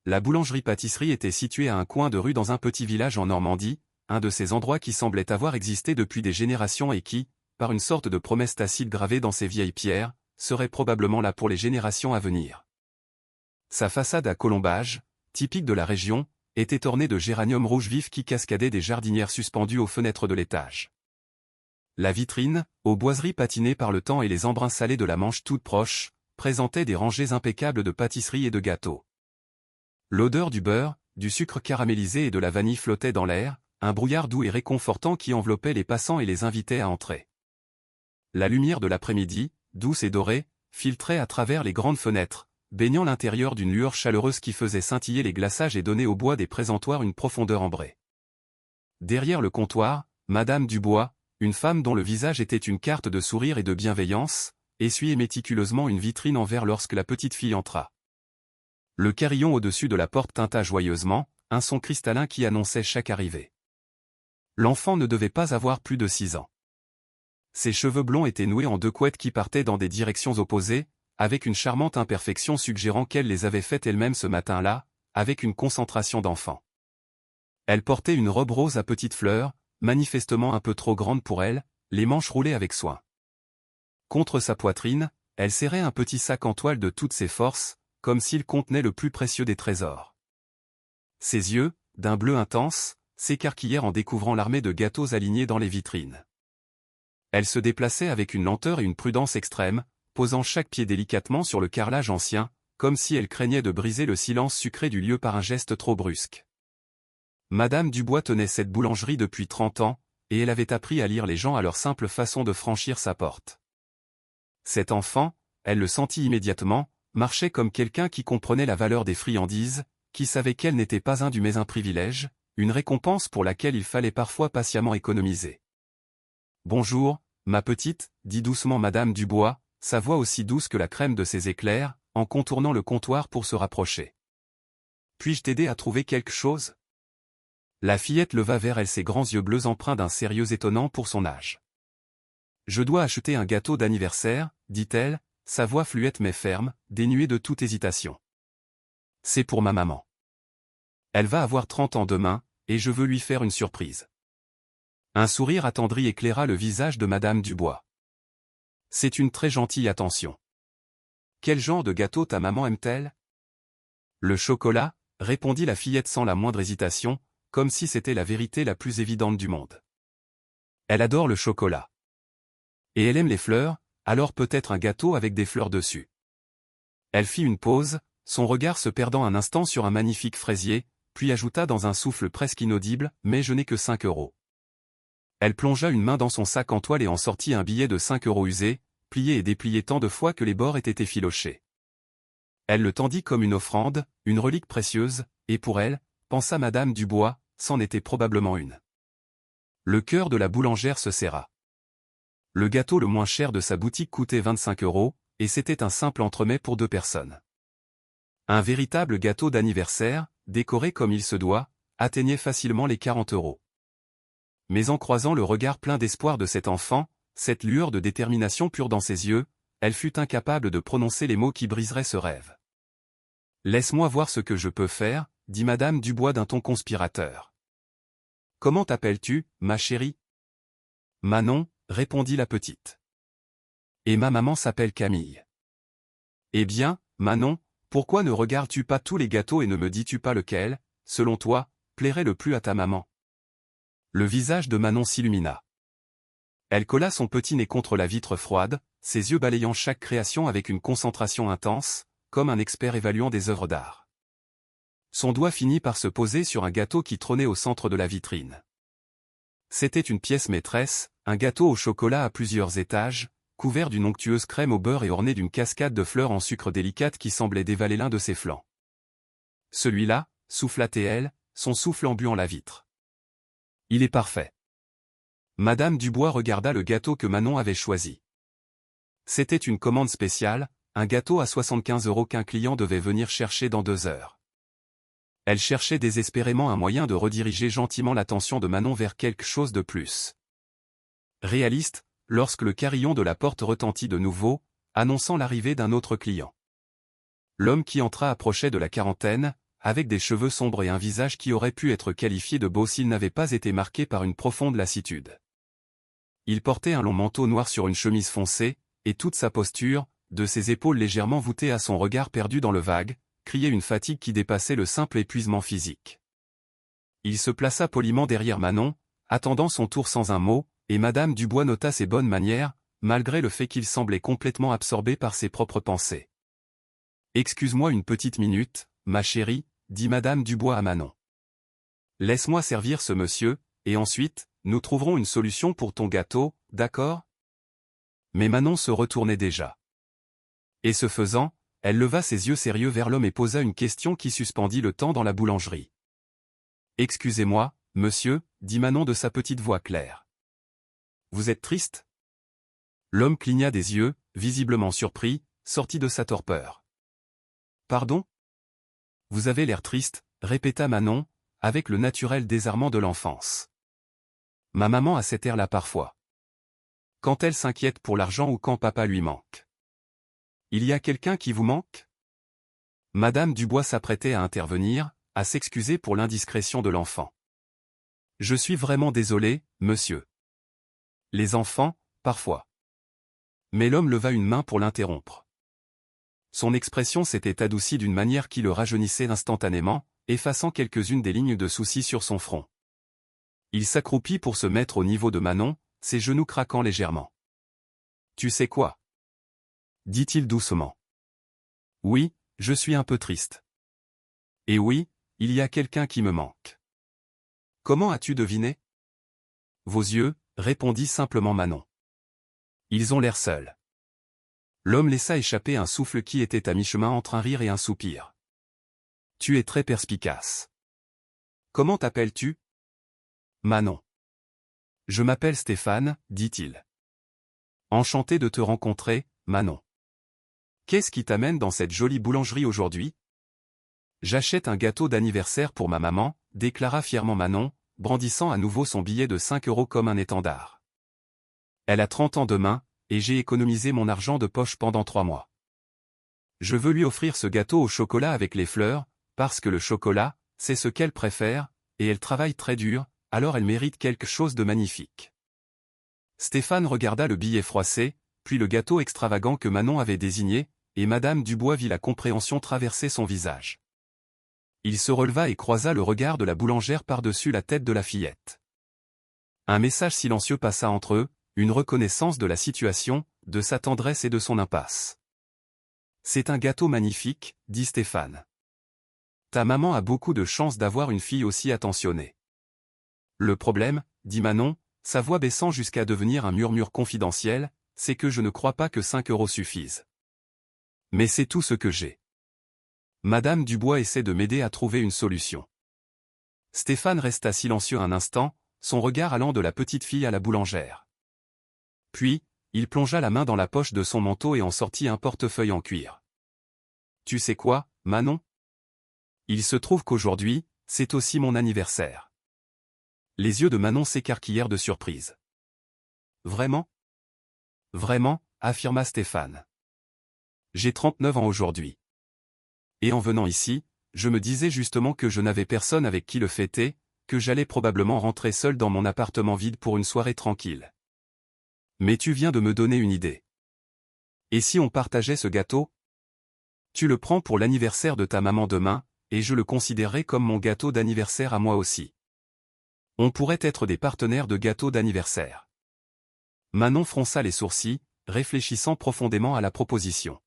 La boulangerie-pâtisserie était située à un coin de rue dans un petit village en Normandie, un de ces endroits qui semblaient avoir existé depuis des générations et qui, par une sorte de promesse tacite gravée dans ces vieilles pierres, serait probablement là pour les générations à venir. Sa façade à colombage, typique de la région, était ornée de géraniums rouges vifs qui cascadaient des jardinières suspendues aux fenêtres de l'étage. La vitrine, aux boiseries patinées par le temps et les embruns salés de la Manche toute proche, présentait des rangées impeccables de pâtisseries et de gâteaux. L'odeur du beurre, du sucre caramélisé et de la vanille flottait dans l'air, un brouillard doux et réconfortant qui enveloppait les passants et les invitait à entrer. La lumière de l'après-midi, douce et dorée, filtrait à travers les grandes fenêtres, baignant l'intérieur d'une lueur chaleureuse qui faisait scintiller les glaçages et donnait au bois des présentoirs une profondeur ambrée. Derrière le comptoir, Madame Dubois, une femme dont le visage était une carte de sourire et de bienveillance, essuyait méticuleusement une vitrine en verre lorsque la petite fille entra. Le carillon au-dessus de la porte tinta joyeusement, un son cristallin qui annonçait chaque arrivée. L'enfant ne devait pas avoir plus de 6 ans. Ses cheveux blonds étaient noués en 2 couettes qui partaient dans des directions opposées, avec une charmante imperfection suggérant qu'elle les avait faites elle-même ce matin-là, avec une concentration d'enfant. Elle portait une robe rose à petites fleurs, manifestement un peu trop grande pour elle, les manches roulées avec soin. Contre sa poitrine, elle serrait un petit sac en toile de toutes ses forces, comme s'il contenait le plus précieux des trésors. Ses yeux, d'un bleu intense, s'écarquillèrent en découvrant l'armée de gâteaux alignés dans les vitrines. Elle se déplaçait avec une lenteur et une prudence extrêmes, posant chaque pied délicatement sur le carrelage ancien, comme si elle craignait de briser le silence sucré du lieu par un geste trop brusque. Madame Dubois tenait cette boulangerie depuis 30 ans, et elle avait appris à lire les gens à leur simple façon de franchir sa porte. Cet enfant, elle le sentit immédiatement, marchait comme quelqu'un qui comprenait la valeur des friandises, qui savait qu'elle n'était pas un privilège, une récompense pour laquelle il fallait parfois patiemment économiser. « Bonjour, ma petite, dit doucement Madame Dubois, sa voix aussi douce que la crème de ses éclairs, en contournant le comptoir pour se rapprocher. « Puis-je t'aider à trouver quelque chose ?» La fillette leva vers elle ses grands yeux bleus empreints d'un sérieux étonnant pour son âge. « Je dois acheter un gâteau d'anniversaire, dit-elle, sa voix fluette mais ferme, dénuée de toute hésitation. « C'est pour ma maman. Elle va avoir 30 ans demain, et je veux lui faire une surprise. » Un sourire attendri éclaira le visage de Madame Dubois. « C'est une très gentille attention. Quel genre de gâteau ta maman aime-t-elle » ? « Le chocolat, répondit la fillette sans la moindre hésitation, comme si c'était la vérité la plus évidente du monde. Elle adore le chocolat. Et elle aime les fleurs, alors peut-être un gâteau avec des fleurs dessus. Elle fit une pause, son regard se perdant un instant sur un magnifique fraisier, puis ajouta dans un souffle presque inaudible, « Mais je n'ai que 5 €. Elle plongea une main dans son sac en toile et en sortit un billet de 5 € usé, plié et déplié tant de fois que les bords étaient effilochés. Elle le tendit comme une offrande, une relique précieuse, et pour elle, pensa Madame Dubois, c'en était probablement une. Le cœur de la boulangère se serra. Le gâteau le moins cher de sa boutique coûtait 25 €, et c'était un simple entremets pour 2 personnes. Un véritable gâteau d'anniversaire, décoré comme il se doit, atteignait facilement les 40 €. Mais en croisant le regard plein d'espoir de cet enfant, cette lueur de détermination pure dans ses yeux, elle fut incapable de prononcer les mots qui briseraient ce rêve. « Laisse-moi voir ce que je peux faire, » dit Madame Dubois d'un ton conspirateur. « Comment t'appelles-tu, ma chérie ?»« Manon, » répondit la petite. « Et ma maman s'appelle Camille. »« Eh bien, Manon, pourquoi ne regardes-tu pas tous les gâteaux et ne me dis-tu pas lequel, selon toi, plairait le plus à ta maman ?» Le visage de Manon s'illumina. Elle colla son petit nez contre la vitre froide, ses yeux balayant chaque création avec une concentration intense, comme un expert évaluant des œuvres d'art. Son doigt finit par se poser sur un gâteau qui trônait au centre de la vitrine. C'était une pièce maîtresse, un gâteau au chocolat à plusieurs étages, couvert d'une onctueuse crème au beurre et orné d'une cascade de fleurs en sucre délicate qui semblait dévaler l'un de ses flancs. « Celui-là, » souffla-t-elle, son souffle embuant la vitre. « Il est parfait. » Madame Dubois regarda le gâteau que Manon avait choisi. C'était une commande spéciale, un gâteau à 75 € qu'un client devait venir chercher dans 2 heures. Elle cherchait désespérément un moyen de rediriger gentiment l'attention de Manon vers quelque chose de plus réaliste, lorsque le carillon de la porte retentit de nouveau, annonçant l'arrivée d'un autre client. L'homme qui entra approchait de la quarantaine, avec des cheveux sombres et un visage qui aurait pu être qualifié de beau s'il n'avait pas été marqué par une profonde lassitude. Il portait un long manteau noir sur une chemise foncée, et toute sa posture, de ses épaules légèrement voûtées à son regard perdu dans le vague, criait une fatigue qui dépassait le simple épuisement physique. Il se plaça poliment derrière Manon, attendant son tour sans un mot, et Madame Dubois nota ses bonnes manières, malgré le fait qu'il semblait complètement absorbé par ses propres pensées. « Excuse-moi une petite minute, ma chérie, » dit Madame Dubois à Manon. « Laisse-moi servir ce monsieur, et ensuite, nous trouverons une solution pour ton gâteau, d'accord ?» Mais Manon se retournait déjà. Et ce faisant, elle leva ses yeux sérieux vers l'homme et posa une question qui suspendit le temps dans la boulangerie. « Excusez-moi, monsieur, » dit Manon de sa petite voix claire. « Vous êtes triste ?» L'homme cligna des yeux, visiblement surpris, sorti de sa torpeur. « Pardon ? Vous avez l'air triste, » répéta Manon, avec le naturel désarmement de l'enfance. « Ma maman a cet air-là parfois. Quand elle s'inquiète pour l'argent ou quand papa lui manque. »« Il y a quelqu'un qui vous manque ?» Madame Dubois s'apprêtait à intervenir, à s'excuser pour l'indiscrétion de l'enfant. « Je suis vraiment désolé, monsieur. Les enfants, parfois. » Mais l'homme leva une main pour l'interrompre. Son expression s'était adoucie d'une manière qui le rajeunissait instantanément, effaçant quelques-unes des lignes de soucis sur son front. Il s'accroupit pour se mettre au niveau de Manon, ses genoux craquant légèrement. « Tu sais quoi ? » dit-il doucement. « Oui, je suis un peu triste. Et oui, il y a quelqu'un qui me manque. »« Comment as-tu deviné ? » ?»« Vos yeux, » répondit simplement Manon. « Ils ont l'air seuls. » L'homme laissa échapper un souffle qui était à mi-chemin entre un rire et un soupir. « Tu es très perspicace. Comment t'appelles-tu ? » ?»« Manon. »« Je m'appelle Stéphane, » dit-il. « Enchanté de te rencontrer, Manon. Qu'est-ce qui t'amène dans cette jolie boulangerie aujourd'hui ? » « J'achète un gâteau d'anniversaire pour ma maman, » déclara fièrement Manon, brandissant à nouveau son billet de 5 € comme un étendard. « Elle a 30 ans demain, et j'ai économisé mon argent de poche pendant 3 mois. Je veux lui offrir ce gâteau au chocolat avec les fleurs, parce que le chocolat, c'est ce qu'elle préfère, et elle travaille très dur, alors elle mérite quelque chose de magnifique. » Stéphane regarda le billet froissé, puis le gâteau extravagant que Manon avait désigné, et Madame Dubois vit la compréhension traverser son visage. Il se releva et croisa le regard de la boulangère par-dessus la tête de la fillette. Un message silencieux passa entre eux, une reconnaissance de la situation, de sa tendresse et de son impasse. « C'est un gâteau magnifique, » dit Stéphane. « Ta maman a beaucoup de chance d'avoir une fille aussi attentionnée. »« Le problème, » dit Manon, sa voix baissant jusqu'à devenir un murmure confidentiel, « c'est que je ne crois pas que 5 € suffisent. Mais c'est tout ce que j'ai. » Madame Dubois essaie de m'aider à trouver une solution. Stéphane resta silencieux un instant, son regard allant de la petite fille à la boulangère. Puis, il plongea la main dans la poche de son manteau et en sortit un portefeuille en cuir. « Tu sais quoi, Manon ? Il se trouve qu'aujourd'hui, c'est aussi mon anniversaire. » Les yeux de Manon s'écarquillèrent de surprise. « Vraiment ? » ?»« Vraiment, » affirma Stéphane. « J'ai 39 ans aujourd'hui. Et en venant ici, je me disais justement que je n'avais personne avec qui le fêter, que j'allais probablement rentrer seul dans mon appartement vide pour une soirée tranquille. Mais tu viens de me donner une idée. Et si on partageait ce gâteau ? Tu le prends pour l'anniversaire de ta maman demain, et je le considérerai comme mon gâteau d'anniversaire à moi aussi. On pourrait être des partenaires de gâteau d'anniversaire. » Manon fronça les sourcils, réfléchissant profondément à la proposition.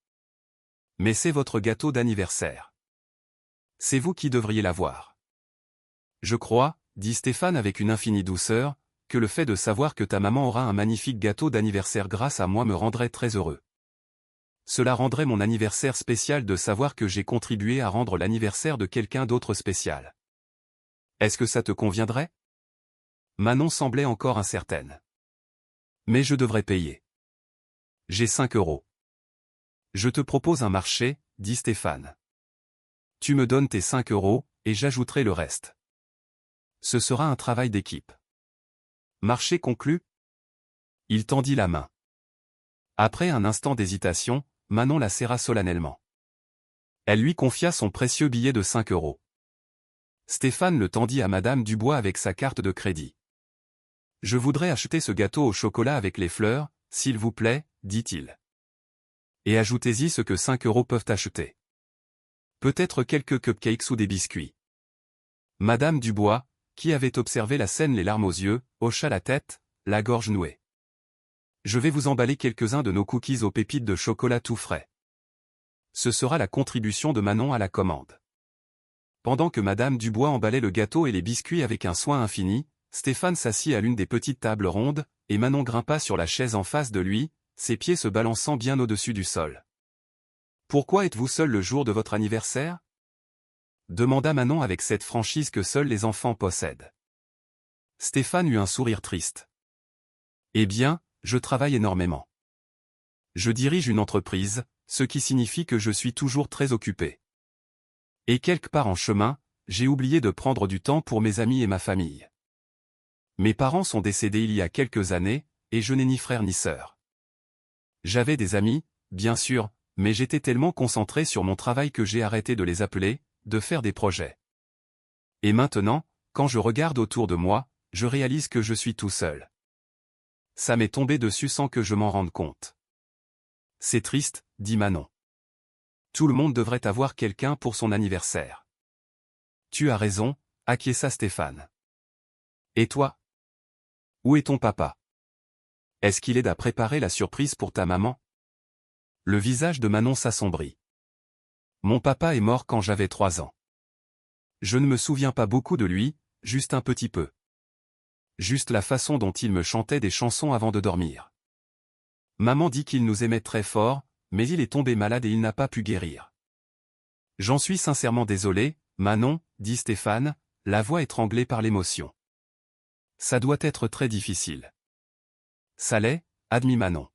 « Mais c'est votre gâteau d'anniversaire. C'est vous qui devriez l'avoir. »« Je crois, » dit Stéphane avec une infinie douceur, « que le fait de savoir que ta maman aura un magnifique gâteau d'anniversaire grâce à moi me rendrait très heureux. Cela rendrait mon anniversaire spécial de savoir que j'ai contribué à rendre l'anniversaire de quelqu'un d'autre spécial. Est-ce que ça te conviendrait ? » Manon semblait encore incertaine. « Mais je devrais payer. J'ai 5 €. »« Je te propose un marché, » dit Stéphane. « Tu me donnes tes 5 €, et j'ajouterai le reste. Ce sera un travail d'équipe. » Marché conclu ? Il tendit la main. Après un instant d'hésitation, Manon la serra solennellement. Elle lui confia son précieux billet de 5 €. Stéphane le tendit à Madame Dubois avec sa carte de crédit. « Je voudrais acheter ce gâteau au chocolat avec les fleurs, s'il vous plaît, dit-il. Et ajoutez-y ce que 5 € peuvent acheter. Peut-être quelques cupcakes ou des biscuits. » Madame Dubois, qui avait observé la scène les larmes aux yeux, hocha la tête, la gorge nouée. « Je vais vous emballer quelques-uns de nos cookies aux pépites de chocolat tout frais. Ce sera la contribution de Manon à la commande. » Pendant que Madame Dubois emballait le gâteau et les biscuits avec un soin infini, Stéphane s'assit à l'une des petites tables rondes, et Manon grimpa sur la chaise en face de lui, ses pieds se balançant bien au-dessus du sol. « Pourquoi êtes-vous seul le jour de votre anniversaire ?» demanda Manon avec cette franchise que seuls les enfants possèdent. Stéphane eut un sourire triste. « Eh bien, je travaille énormément. Je dirige une entreprise, ce qui signifie que je suis toujours très occupé. Et quelque part en chemin, j'ai oublié de prendre du temps pour mes amis et ma famille. Mes parents sont décédés il y a quelques années, et je n'ai ni frère ni sœur. J'avais des amis, bien sûr, mais j'étais tellement concentré sur mon travail que j'ai arrêté de les appeler, de faire des projets. Et maintenant, quand je regarde autour de moi, je réalise que je suis tout seul. Ça m'est tombé dessus sans que je m'en rende compte. C'est triste, dit Manon. Tout le monde devrait avoir quelqu'un pour son anniversaire. Tu as raison, acquiesça Stéphane. Et toi? Où est ton papa? Est-ce qu'il aide à préparer la surprise pour ta maman? Le visage de Manon s'assombrit. Mon papa est mort quand j'avais 3 ans. Je ne me souviens pas beaucoup de lui, juste un petit peu. Juste la façon dont il me chantait des chansons avant de dormir. Maman dit qu'il nous aimait très fort, mais il est tombé malade et il n'a pas pu guérir. J'en suis sincèrement désolé, Manon, dit Stéphane, la voix étranglée par l'émotion. Ça doit être très difficile. Ça l'est, admit Manon.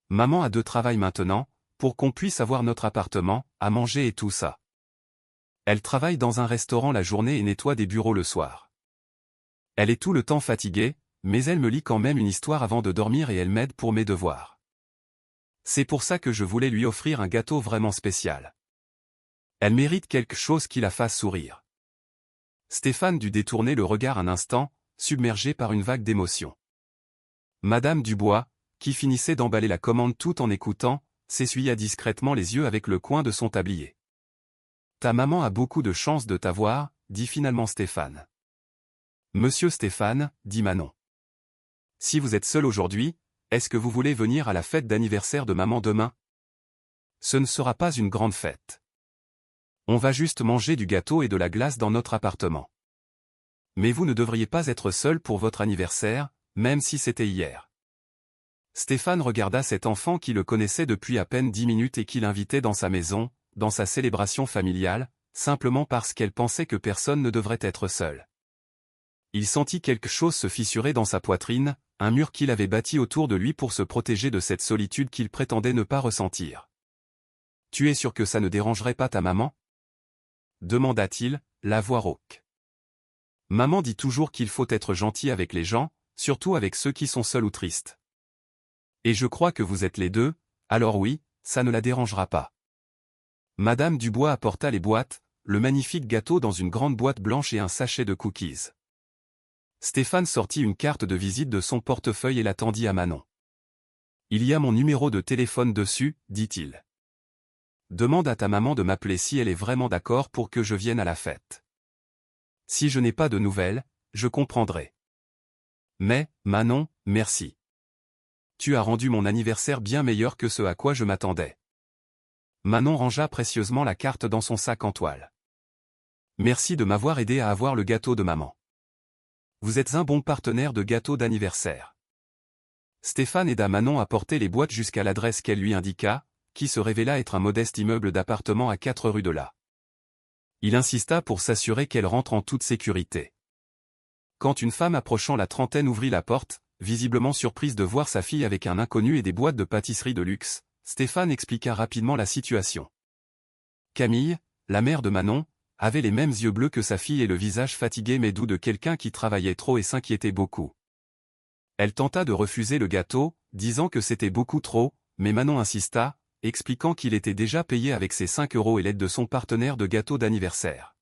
Maman a 2 travails maintenant, pour qu'on puisse avoir notre appartement, à manger et tout ça. Elle travaille dans un restaurant la journée et nettoie des bureaux le soir. Elle est tout le temps fatiguée, mais elle me lit quand même une histoire avant de dormir et elle m'aide pour mes devoirs. C'est pour ça que je voulais lui offrir un gâteau vraiment spécial. Elle mérite quelque chose qui la fasse sourire. Stéphane dut détourner le regard un instant, submergé par une vague d'émotion. Madame Dubois, qui finissait d'emballer la commande tout en écoutant, s'essuya discrètement les yeux avec le coin de son tablier. « Ta maman a beaucoup de chance de t'avoir, » dit finalement Stéphane. « Monsieur Stéphane, » dit Manon. « Si vous êtes seul aujourd'hui, est-ce que vous voulez venir à la fête d'anniversaire de maman demain? Ce ne sera pas une grande fête. On va juste manger du gâteau et de la glace dans notre appartement. Mais vous ne devriez pas être seul pour votre anniversaire, même si c'était hier. » Stéphane regarda cet enfant qui le connaissait depuis à peine 10 minutes et qui l'invitait dans sa maison, dans sa célébration familiale, simplement parce qu'elle pensait que personne ne devrait être seul. Il sentit quelque chose se fissurer dans sa poitrine, un mur qu'il avait bâti autour de lui pour se protéger de cette solitude qu'il prétendait ne pas ressentir. « Tu es sûr que ça ne dérangerait pas ta maman? » demanda-t-il, la voix rauque. Maman dit toujours qu'il faut être gentil avec les gens, surtout avec ceux qui sont seuls ou tristes. Et je crois que vous êtes les deux, alors oui, ça ne la dérangera pas. Madame Dubois apporta les boîtes, le magnifique gâteau dans une grande boîte blanche et un sachet de cookies. Stéphane sortit une carte de visite de son portefeuille et la tendit à Manon. « Il y a mon numéro de téléphone dessus, dit-il. Demande à ta maman de m'appeler si elle est vraiment d'accord pour que je vienne à la fête. Si je n'ai pas de nouvelles, je comprendrai. Mais, Manon, merci. Tu as rendu mon anniversaire bien meilleur que ce à quoi je m'attendais. » Manon rangea précieusement la carte dans son sac en toile. « Merci de m'avoir aidé à avoir le gâteau de maman. Vous êtes un bon partenaire de gâteau d'anniversaire. » Stéphane aida Manon à porter les boîtes jusqu'à l'adresse qu'elle lui indiqua, qui se révéla être un modeste immeuble d'appartement à 4 rues de là. Il insista pour s'assurer qu'elle rentre en toute sécurité. Quand une femme approchant la trentaine ouvrit la porte, visiblement surprise de voir sa fille avec un inconnu et des boîtes de pâtisserie de luxe, Stéphane expliqua rapidement la situation. Camille, la mère de Manon, avait les mêmes yeux bleus que sa fille et le visage fatigué mais doux de quelqu'un qui travaillait trop et s'inquiétait beaucoup. Elle tenta de refuser le gâteau, disant que c'était beaucoup trop, mais Manon insista, expliquant qu'il était déjà payé avec ses 5 € et l'aide de son partenaire de gâteau d'anniversaire.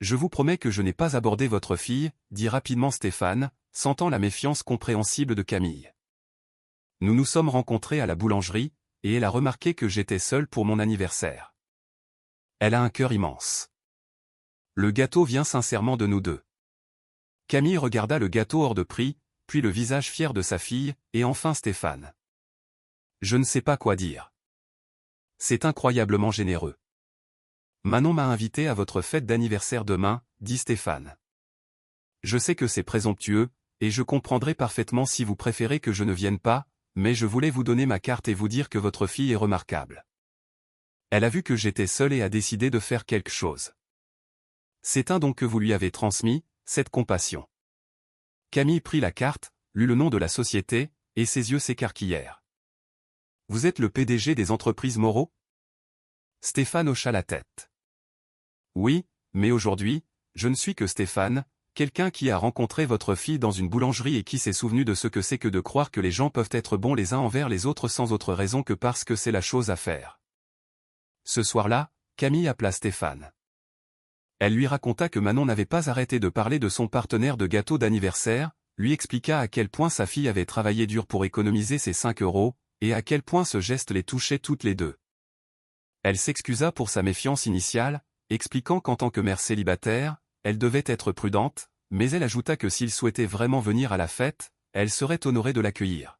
Je vous promets que je n'ai pas abordé votre fille, dit rapidement Stéphane, sentant la méfiance compréhensible de Camille. Nous nous sommes rencontrés à la boulangerie, et elle a remarqué que j'étais seul pour mon anniversaire. Elle a un cœur immense. Le gâteau vient sincèrement de nous deux. Camille regarda le gâteau hors de prix, puis le visage fier de sa fille, et enfin Stéphane. Je ne sais pas quoi dire. C'est incroyablement généreux. Manon m'a invité à votre fête d'anniversaire demain, dit Stéphane. Je sais que c'est présomptueux, et je comprendrai parfaitement si vous préférez que je ne vienne pas, mais je voulais vous donner ma carte et vous dire que votre fille est remarquable. Elle a vu que j'étais seul et a décidé de faire quelque chose. C'est un don que vous lui avez transmis, cette compassion. Camille prit la carte, lut le nom de la société, et ses yeux s'écarquillèrent. Vous êtes le PDG des entreprises Moreau ? Stéphane hocha la tête. Oui, mais aujourd'hui, je ne suis que Stéphane, quelqu'un qui a rencontré votre fille dans une boulangerie et qui s'est souvenu de ce que c'est que de croire que les gens peuvent être bons les uns envers les autres sans autre raison que parce que c'est la chose à faire. Ce soir-là, Camille appela Stéphane. Elle lui raconta que Manon n'avait pas arrêté de parler de son partenaire de gâteau d'anniversaire, lui expliqua à quel point sa fille avait travaillé dur pour économiser ses 5 €, et à quel point ce geste les touchait toutes les deux. Elle s'excusa pour sa méfiance initiale, expliquant qu'en tant que mère célibataire, elle devait être prudente, mais elle ajouta que s'il souhaitait vraiment venir à la fête, elle serait honorée de l'accueillir.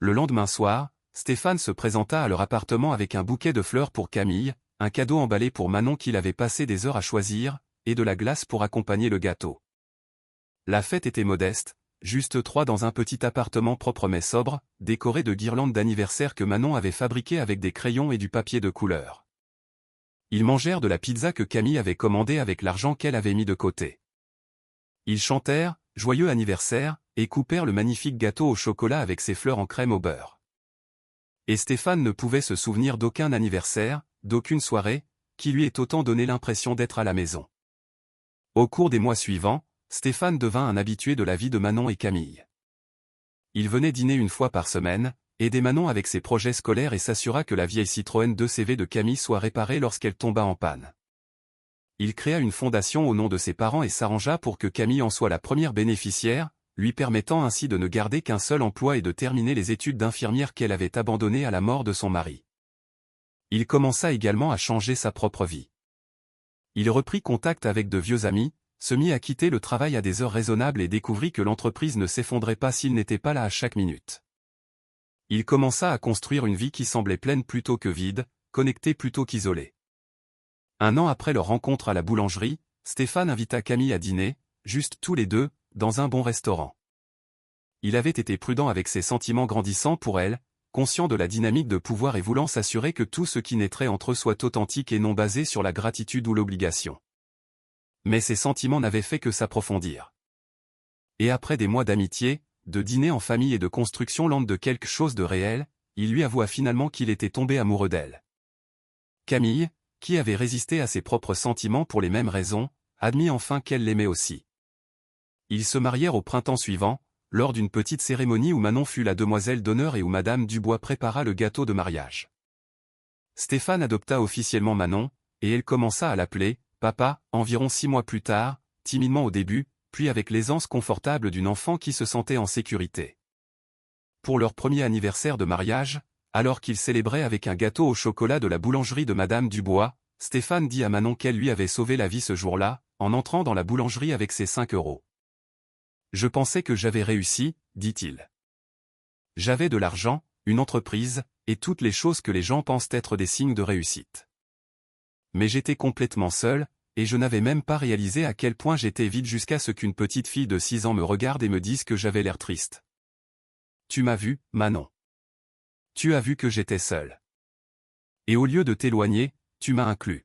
Le lendemain soir, Stéphane se présenta à leur appartement avec un bouquet de fleurs pour Camille, un cadeau emballé pour Manon qu'il avait passé des heures à choisir, et de la glace pour accompagner le gâteau. La fête était modeste, juste 3 dans un petit appartement propre mais sobre, décoré de guirlandes d'anniversaire que Manon avait fabriquées avec des crayons et du papier de couleur. Ils mangèrent de la pizza que Camille avait commandée avec l'argent qu'elle avait mis de côté. Ils chantèrent « Joyeux anniversaire » et coupèrent le magnifique gâteau au chocolat avec ses fleurs en crème au beurre. Et Stéphane ne pouvait se souvenir d'aucun anniversaire, d'aucune soirée, qui lui ait autant donné l'impression d'être à la maison. Au cours des mois suivants, Stéphane devint un habitué de la vie de Manon et Camille. Il venait dîner une fois par semaine, aidait Manon avec ses projets scolaires et s'assura que la vieille Citroën 2CV de Camille soit réparée lorsqu'elle tomba en panne. Il créa une fondation au nom de ses parents et s'arrangea pour que Camille en soit la première bénéficiaire, lui permettant ainsi de ne garder qu'un seul emploi et de terminer les études d'infirmière qu'elle avait abandonnées à la mort de son mari. Il commença également à changer sa propre vie. Il reprit contact avec de vieux amis, se mit à quitter le travail à des heures raisonnables et découvrit que l'entreprise ne s'effondrait pas s'il n'était pas là à chaque minute. Il commença à construire une vie qui semblait pleine plutôt que vide, connectée plutôt qu'isolée. Un an après leur rencontre à la boulangerie, Stéphane invita Camille à dîner, juste tous les deux, dans un bon restaurant. Il avait été prudent avec ses sentiments grandissants pour elle, conscient de la dynamique de pouvoir et voulant s'assurer que tout ce qui naîtrait entre eux soit authentique et non basé sur la gratitude ou l'obligation. Mais ses sentiments n'avaient fait que s'approfondir. Et après des mois d'amitié, de dîner en famille et de construction lente de quelque chose de réel, il lui avoua finalement qu'il était tombé amoureux d'elle. Camille, qui avait résisté à ses propres sentiments pour les mêmes raisons, admit enfin qu'elle l'aimait aussi. Ils se marièrent au printemps suivant, lors d'une petite cérémonie où Manon fut la demoiselle d'honneur et où Madame Dubois prépara le gâteau de mariage. Stéphane adopta officiellement Manon, et elle commença à l'appeler « Papa » environ 6 mois plus tard, timidement au début, puis avec l'aisance confortable d'une enfant qui se sentait en sécurité. Pour leur premier anniversaire de mariage, alors qu'ils célébraient avec un gâteau au chocolat de la boulangerie de Madame Dubois, Stéphane dit à Manon qu'elle lui avait sauvé la vie ce jour-là, en entrant dans la boulangerie avec ses 5 €. Je pensais que j'avais réussi, dit-il. J'avais de l'argent, une entreprise, et toutes les choses que les gens pensent être des signes de réussite. Mais j'étais complètement seul, et je n'avais même pas réalisé à quel point j'étais vide jusqu'à ce qu'une petite fille de 6 ans me regarde et me dise que j'avais l'air triste. Tu m'as vu, Manon. Tu as vu que j'étais seul. Et au lieu de t'éloigner, tu m'as inclus.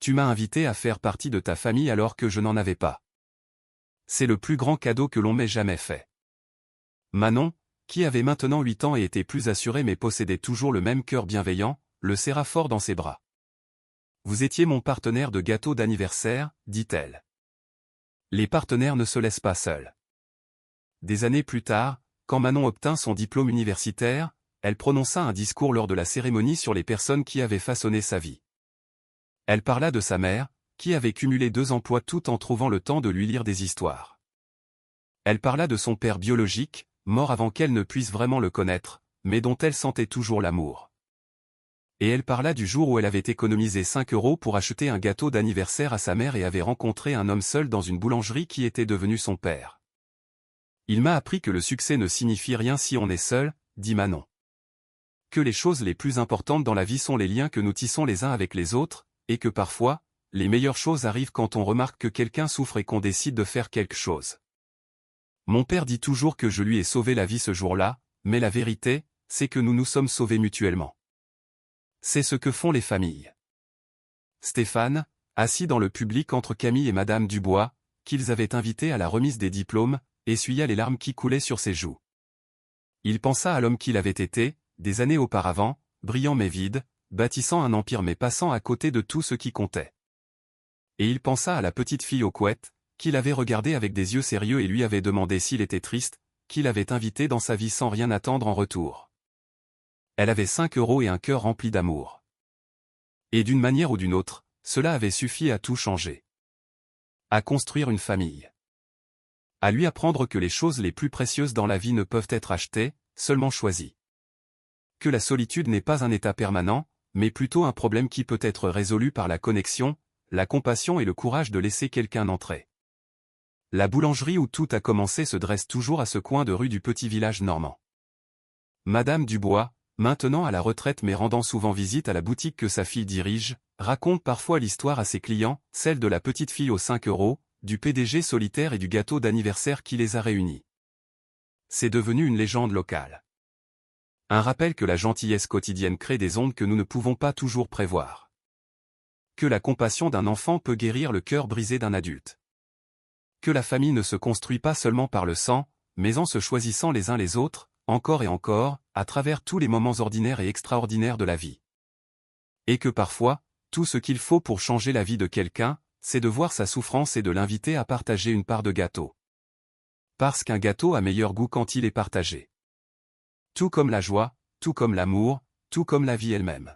Tu m'as invité à faire partie de ta famille alors que je n'en avais pas. C'est le plus grand cadeau que l'on m'ait jamais fait. Manon, qui avait maintenant 8 ans et était plus assurée mais possédait toujours le même cœur bienveillant, le serra fort dans ses bras. Vous étiez mon partenaire de gâteau d'anniversaire, dit-elle. Les partenaires ne se laissent pas seuls. Des années plus tard, quand Manon obtint son diplôme universitaire, elle prononça un discours lors de la cérémonie sur les personnes qui avaient façonné sa vie. Elle parla de sa mère, qui avait cumulé 2 emplois tout en trouvant le temps de lui lire des histoires. Elle parla de son père biologique, mort avant qu'elle ne puisse vraiment le connaître, mais dont elle sentait toujours l'amour. Et elle parla du jour où elle avait économisé 5 € pour acheter un gâteau d'anniversaire à sa mère et avait rencontré un homme seul dans une boulangerie qui était devenu son père. Il m'a appris que le succès ne signifie rien si on est seul, dit Manon. Que les choses les plus importantes dans la vie sont les liens que nous tissons les uns avec les autres, et que parfois, les meilleures choses arrivent quand on remarque que quelqu'un souffre et qu'on décide de faire quelque chose. Mon père dit toujours que je lui ai sauvé la vie ce jour-là, mais la vérité, c'est que nous nous sommes sauvés mutuellement. C'est ce que font les familles. Stéphane, assis dans le public entre Camille et Madame Dubois, qu'ils avaient invité à la remise des diplômes, essuya les larmes qui coulaient sur ses joues. Il pensa à l'homme qu'il avait été, des années auparavant, brillant mais vide, bâtissant un empire mais passant à côté de tout ce qui comptait. Et il pensa à la petite fille aux couettes, qu'il avait regardée avec des yeux sérieux et lui avait demandé s'il était triste, qu'il avait invité dans sa vie sans rien attendre en retour. Elle avait 5 € et un cœur rempli d'amour. Et d'une manière ou d'une autre, cela avait suffi à tout changer. À construire une famille. À lui apprendre que les choses les plus précieuses dans la vie ne peuvent être achetées, seulement choisies. Que la solitude n'est pas un état permanent, mais plutôt un problème qui peut être résolu par la connexion, la compassion et le courage de laisser quelqu'un entrer. La boulangerie où tout a commencé se dresse toujours à ce coin de rue du petit village normand. Madame Dubois, maintenant à la retraite mais rendant souvent visite à la boutique que sa fille dirige, raconte parfois l'histoire à ses clients, celle de la petite fille aux 5 €, du PDG solitaire et du gâteau d'anniversaire qui les a réunis. C'est devenu une légende locale. Un rappel que la gentillesse quotidienne crée des ondes que nous ne pouvons pas toujours prévoir. Que la compassion d'un enfant peut guérir le cœur brisé d'un adulte. Que la famille ne se construit pas seulement par le sang, mais en se choisissant les uns les autres, encore et encore, à travers tous les moments ordinaires et extraordinaires de la vie. Et que parfois, tout ce qu'il faut pour changer la vie de quelqu'un, c'est de voir sa souffrance et de l'inviter à partager une part de gâteau. Parce qu'un gâteau a meilleur goût quand il est partagé. Tout comme la joie, tout comme l'amour, tout comme la vie elle-même.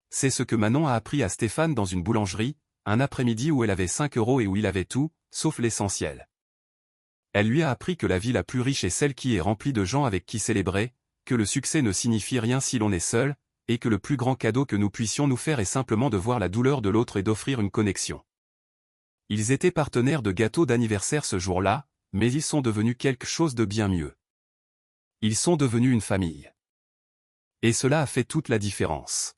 C'est ce que Manon a appris à Stéphane dans une boulangerie, un après-midi où elle avait 5 € et où il avait tout, sauf l'essentiel. Elle lui a appris que la vie la plus riche est celle qui est remplie de gens avec qui célébrer, que le succès ne signifie rien si l'on est seul, et que le plus grand cadeau que nous puissions nous faire est simplement de voir la douleur de l'autre et d'offrir une connexion. Ils étaient partenaires de gâteau d'anniversaire ce jour-là, mais ils sont devenus quelque chose de bien mieux. Ils sont devenus une famille. Et cela a fait toute la différence.